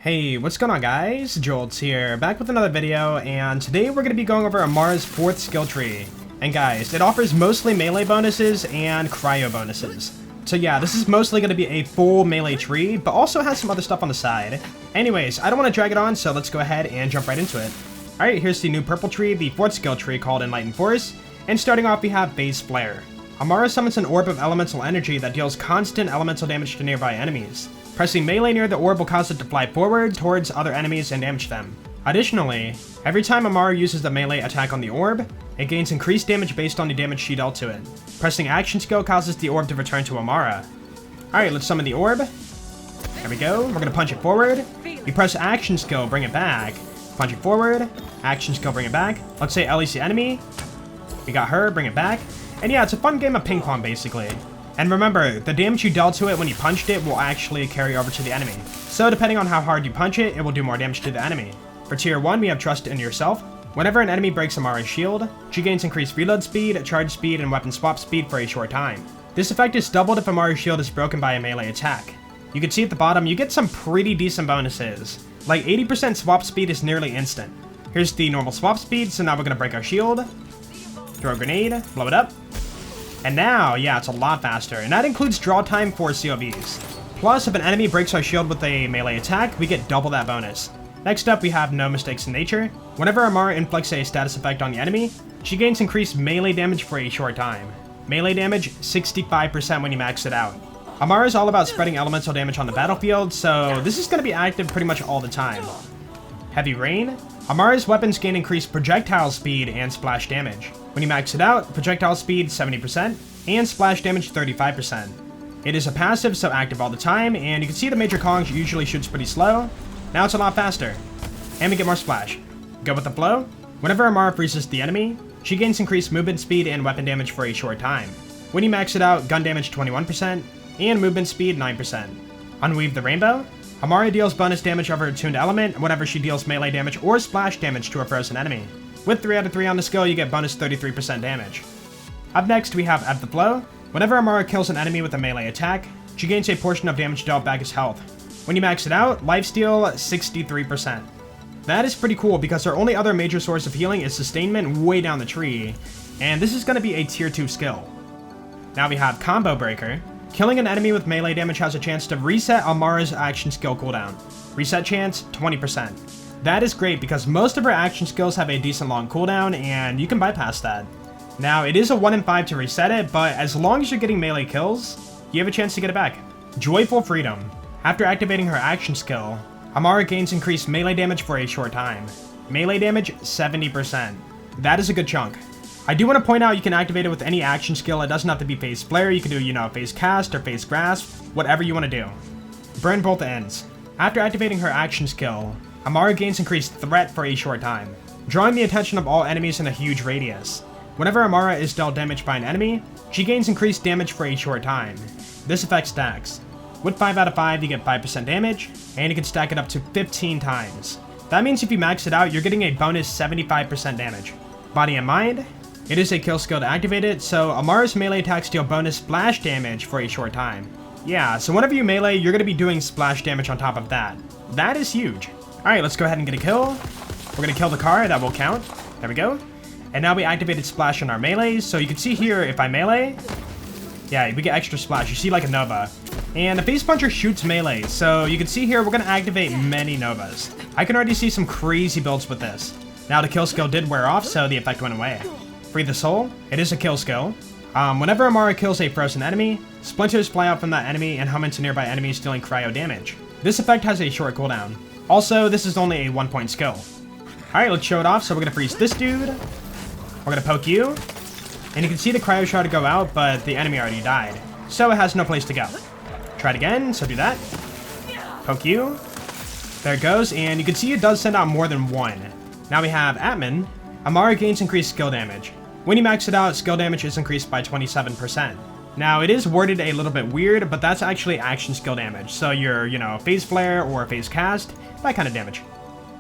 Hey, what's going on guys? Jolts here, back with another video, and today we're going to be going over Amara's 4th skill tree. And guys, it offers mostly melee bonuses and cryo bonuses. So yeah, this is mostly going to be a full melee tree, but also has some other stuff on the side. Anyways, I don't want to drag it on, so let's go ahead and jump right into it. Alright, here's the new purple tree, the 4th skill tree called Enlightened Force, and starting off we have Base Flare. Amara summons an orb of elemental energy that deals constant elemental damage to nearby enemies. Pressing melee near the orb will cause it to fly forward towards other enemies and damage them. Additionally, every time Amara uses the melee attack on the orb, it gains increased damage based on the damage she dealt to it. Pressing action skill causes the orb to return to Amara. Alright, let's summon the orb. There we go, we're gonna punch it forward. You press action skill, bring it back. Punch it forward, action skill, bring it back. Let's say LEC enemy. We got her, bring it back. And yeah, it's a fun game of ping pong basically. And remember, the damage you dealt to it when you punched it will actually carry over to the enemy. So depending on how hard you punch it, it will do more damage to the enemy. For tier 1, we have Trust in Yourself. Whenever an enemy breaks Amara's shield, she gains increased reload speed, charge speed, and weapon swap speed for a short time. This effect is doubled if Amara's shield is broken by a melee attack. You can see at the bottom, you get some pretty decent bonuses. Like 80% swap speed is nearly instant. Here's the normal swap speed, so now we're going to break our shield. Throw a grenade, blow it up. And now, yeah, it's a lot faster, and that includes draw time for COVs. Plus, if an enemy breaks our shield with a melee attack, we get double that bonus. Next up, we have No Mistakes in Nature. Whenever Amara inflicts a status effect on the enemy, she gains increased melee damage for a short time. Melee damage, 65% when you max it out. Amara is all about spreading elemental damage on the battlefield, so this is going to be active pretty much all the time. Heavy Rain. Amara's weapons gain increased projectile speed and splash damage. When you max it out, projectile speed 70% and splash damage 35%. It is a passive, so active all the time, and you can see the major Kongs usually shoots pretty slow. Now it's a lot faster. And we get more splash. Go with the flow. Whenever Amara freezes the enemy, she gains increased movement speed and weapon damage for a short time. When you max it out, gun damage 21% and movement speed 9%. Unweave the Rainbow. Amara deals bonus damage over a tuned element whenever she deals melee damage or splash damage to a frozen enemy. With 3 out of 3 on the skill, you get bonus 33% damage. Up next, we have Ebb the Flow. Whenever Amara kills an enemy with a melee attack, she gains a portion of damage dealt back as health. When you max it out, lifesteal 63%. That is pretty cool because her only other major source of healing is sustainment way down the tree, and this is going to be a tier 2 skill. Now we have Combo Breaker. Killing an enemy with melee damage has a chance to reset Amara's action skill cooldown. Reset chance, 20%. That is great because most of her action skills have a decent long cooldown and you can bypass that. Now, it is a 1 in 5 to reset it, but as long as you're getting melee kills, you have a chance to get it back. Joyful Freedom. After activating her action skill, Amara gains increased melee damage for a short time. Melee damage, 70%. That is a good chunk. I do want to point out you can activate it with any action skill. It doesn't have to be Phase Flare. You can do, Phase Cast or Phase Grasp, whatever you want to do. Burn both ends. After activating her action skill, Amara gains increased threat for a short time, drawing the attention of all enemies in a huge radius. Whenever Amara is dealt damage by an enemy, she gains increased damage for a short time. This effect stacks. With 5 out of 5, you get 5% damage, and you can stack it up to 15 times. That means if you max it out, you're getting a bonus 75% damage. Body and Mind. It is a kill skill to activate it, so Amara's melee attacks deal bonus splash damage for a short time. Yeah, so whenever you melee, you're going to be doing splash damage on top of that. That is huge. Alright, let's go ahead and get a kill. We're going to kill the car, that will count. There we go. And now we activated splash on our melees, so you can see here, if I melee, yeah, we get extra splash. You see like a Nova. And the Face Puncher shoots melee, so you can see here, we're going to activate many Novas. I can already see some crazy builds with this. Now the kill skill did wear off, so the effect went away. Free the Soul. It is a kill skill. Whenever Amara kills a frozen enemy, splinters fly out from that enemy and hum into nearby enemies dealing cryo damage. This effect has a short cooldown. Also, this is only a 1-point skill. Alright, let's show it off. So we're going to freeze this dude. We're going to poke you. And you can see the cryo shard go out, but the enemy already died. So it has no place to go. Try it again, so do that. Poke you. There it goes, and you can see it does send out more than one. Now we have Atman. Amara gains increased skill damage. When you max it out, skill damage is increased by 27%. Now, it is worded a little bit weird, but that's actually action skill damage. So your, Phase Flare or Phase Cast, that kind of damage.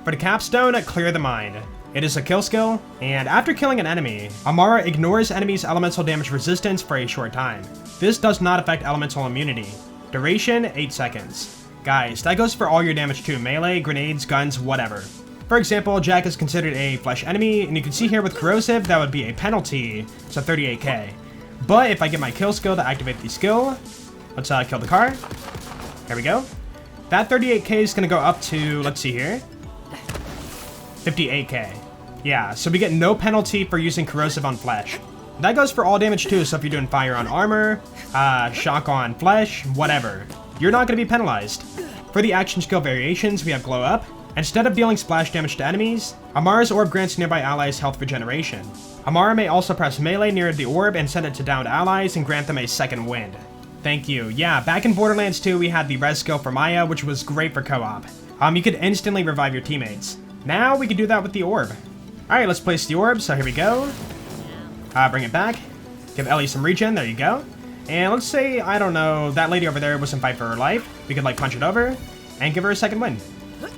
For the Capstone, Clear the Mind. It is a kill skill, and after killing an enemy, Amara ignores enemies' elemental damage resistance for a short time. This does not affect elemental immunity. Duration, 8 seconds. Guys, that goes for all your damage too. Melee, grenades, guns, whatever. For example, Jack is considered a flesh enemy, and you can see here with corrosive, that would be a penalty, so 38k. But if I get my kill skill to activate the skill, let's kill the car. There we go. That 38k is going to go up to, let's see here, 58k. Yeah, so we get no penalty for using corrosive on flesh. That goes for all damage too, so if you're doing fire on armor, shock on flesh, whatever, you're not going to be penalized. For the action skill variations, we have glow up. Instead of dealing splash damage to enemies, Amara's orb grants nearby allies health regeneration. Amara may also press melee near the orb and send it to downed allies and grant them a second wind. Thank you. Yeah, back in Borderlands 2, we had the res skill for Maya, which was great for co-op. You could instantly revive your teammates. Now we can do that with the orb. Alright, let's place the orb, so here we go. Bring it back. Give Ellie some regen, there you go. And let's say, I don't know, that lady over there was in fight for her life. We could like punch it over and give her a second win.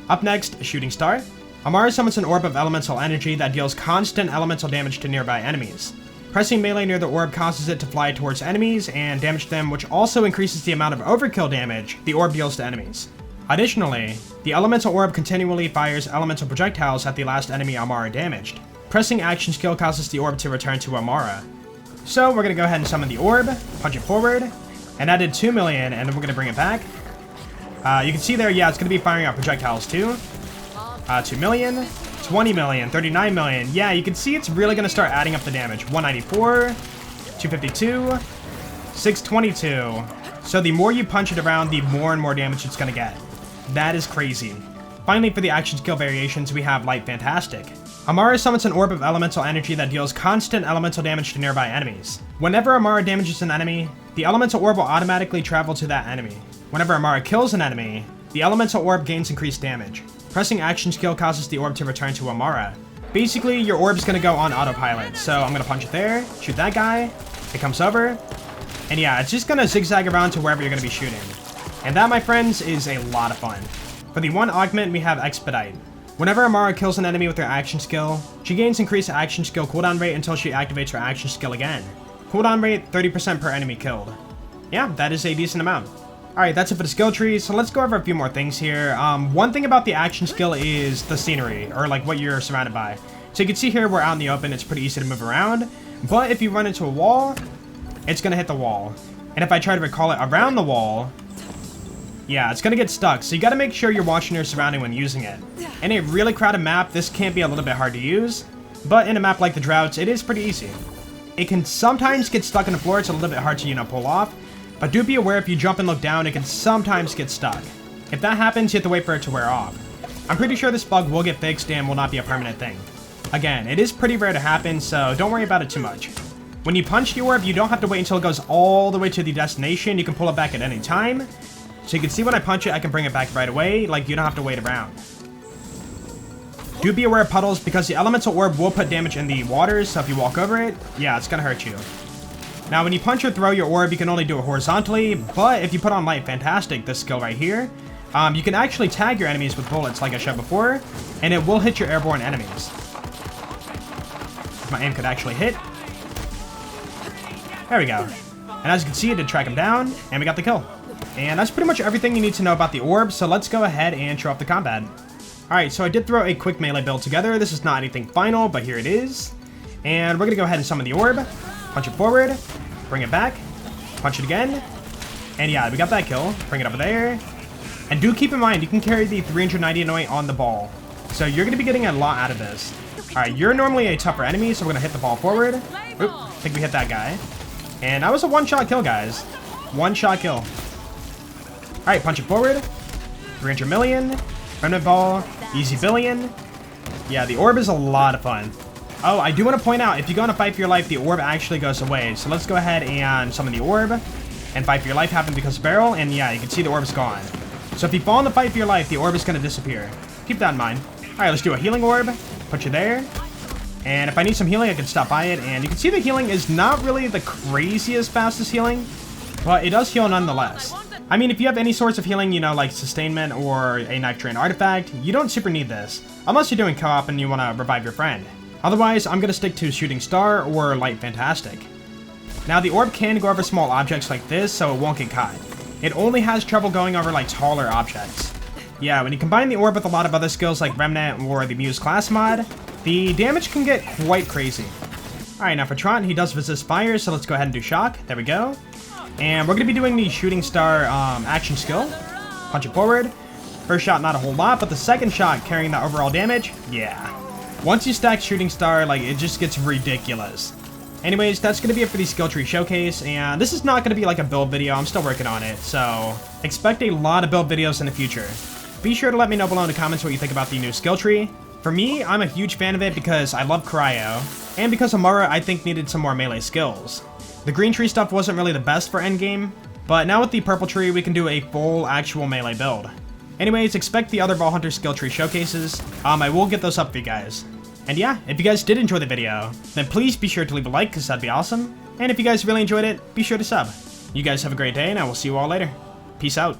Up next, Shooting Star. Amara summons an orb of elemental energy that deals constant elemental damage to nearby enemies. Pressing melee near the orb causes it to fly towards enemies and damage them, which also increases the amount of overkill damage the orb deals to enemies. Additionally, the elemental orb continually fires elemental projectiles at the last enemy Amara damaged. Pressing action skill causes the orb to return to Amara. So we're going to go ahead and summon the orb, punch it forward, and that did 2 million, and then we're going to bring it back. You can see there, yeah, it's going to be firing out projectiles too. 2 million, 20 million, 39 million. Yeah, you can see it's really going to start adding up the damage. 194, 252, 622. So the more you punch it around, the more and more damage it's going to get. That is crazy. Finally, for the action skill variations, we have Light Fantastic. Amara summons an orb of elemental energy that deals constant elemental damage to nearby enemies. Whenever Amara damages an enemy, the elemental orb will automatically travel to that enemy. Whenever Amara kills an enemy, the elemental orb gains increased damage. Pressing action skill causes the orb to return to Amara. Basically, your orb's gonna go on autopilot, so I'm gonna punch it there, shoot that guy, it comes over, and yeah, it's just gonna zigzag around to wherever you're gonna be shooting. And that, my friends, is a lot of fun. For the one augment, we have Expedite. Whenever Amara kills an enemy with her action skill, she gains increased action skill cooldown rate until she activates her action skill again. Cooldown rate, 30% per enemy killed. Yeah, that is a decent amount. Alright, that's it for the skill tree, so let's go over a few more things here. One thing about the action skill is the scenery, or like what you're surrounded by. So you can see here, we're out in the open, it's pretty easy to move around, but if you run into a wall, it's gonna hit the wall. And if I try to recall it around the wall, yeah, it's gonna get stuck, so you gotta make sure you're watching your surrounding when using it. In a really crowded map, this can be a little bit hard to use, but in a map like the Droughts, it is pretty easy. It can sometimes get stuck in the floor, it's a little bit hard to, pull off, but do be aware if you jump and look down, it can sometimes get stuck. If that happens, you have to wait for it to wear off. I'm pretty sure this bug will get fixed and will not be a permanent thing. Again, it is pretty rare to happen, so don't worry about it too much. When you punch the orb, you don't have to wait until it goes all the way to the destination, you can pull it back at any time. So you can see when I punch it, I can bring it back right away, like you don't have to wait around. Do be aware of puddles, because the elemental orb will put damage in the waters, so if you walk over it, yeah, it's gonna hurt you. Now, when you punch or throw your orb, you can only do it horizontally, but if you put on Light Fantastic, this skill right here, you can actually tag your enemies with bullets, like I showed before, and it will hit your airborne enemies. If my aim could actually hit. There we go. And as you can see, it did track him down, and we got the kill. And that's pretty much everything you need to know about the orb, so let's go ahead and show off the combat. Alright, so I did throw a quick melee build together. This is not anything final, but here it is. And we're going to go ahead and summon the orb, punch it forward, bring it back, punch it again, and yeah, we got that kill. Bring it over there. And do keep in mind, you can carry the 390 annoy on the ball. So you're going to be getting a lot out of this. Alright, you're normally a tougher enemy, so we're going to hit the ball forward. Oop, I think we hit that guy. And that was a one-shot kill, guys. One-shot kill. Alright, punch it forward. 300 million. Remnant ball. Easy billion. Yeah, the orb is a lot of fun. Oh, I do want to point out, if you go on a fight for your life, the orb actually goes away. So let's go ahead and summon the orb. And fight for your life happened because of barrel. And yeah, you can see the orb's gone. So if you fall in the fight for your life, the orb is going to disappear. Keep that in mind. Alright, let's do a healing orb. Put you there. And if I need some healing, I can stop by it. And you can see the healing is not really the craziest fastest healing, but it does heal nonetheless. I mean, if you have any sorts of healing, like sustainment or a knife drain artifact, you don't super need this, unless you're doing co-op and you want to revive your friend. Otherwise, I'm going to stick to Shooting Star or Light Fantastic. Now, the orb can go over small objects like this, so it won't get caught. it only has trouble going over like taller objects. Yeah, when you combine the orb with a lot of other skills like Remnant or the Muse class mod, the damage can get quite crazy. Alright, now for Trant, he does resist fire, so let's go ahead and do shock. There we go. And we're going to be doing the shooting star action skill. Punch it forward. First shot, not a whole lot, but the second shot carrying that overall damage, yeah. Once you stack shooting star, like, it just gets ridiculous. Anyways, that's going to be it for the skill tree showcase, and this is not going to be like a build video. I'm still working on it, so expect a lot of build videos in the future. Be sure to let me know below in the comments what you think about the new skill tree. For me, I'm a huge fan of it because I love Cryo, and because Amara I think needed some more melee skills. The green tree stuff wasn't really the best for endgame, but now with the purple tree we can do a full actual melee build. Anyways, expect the other Vault Hunter skill tree showcases. I will get those up for you guys. And yeah, if you guys did enjoy the video, then please be sure to leave a like because that'd be awesome. And if you guys really enjoyed it, be sure to sub. You guys have a great day and I will see you all later. Peace out.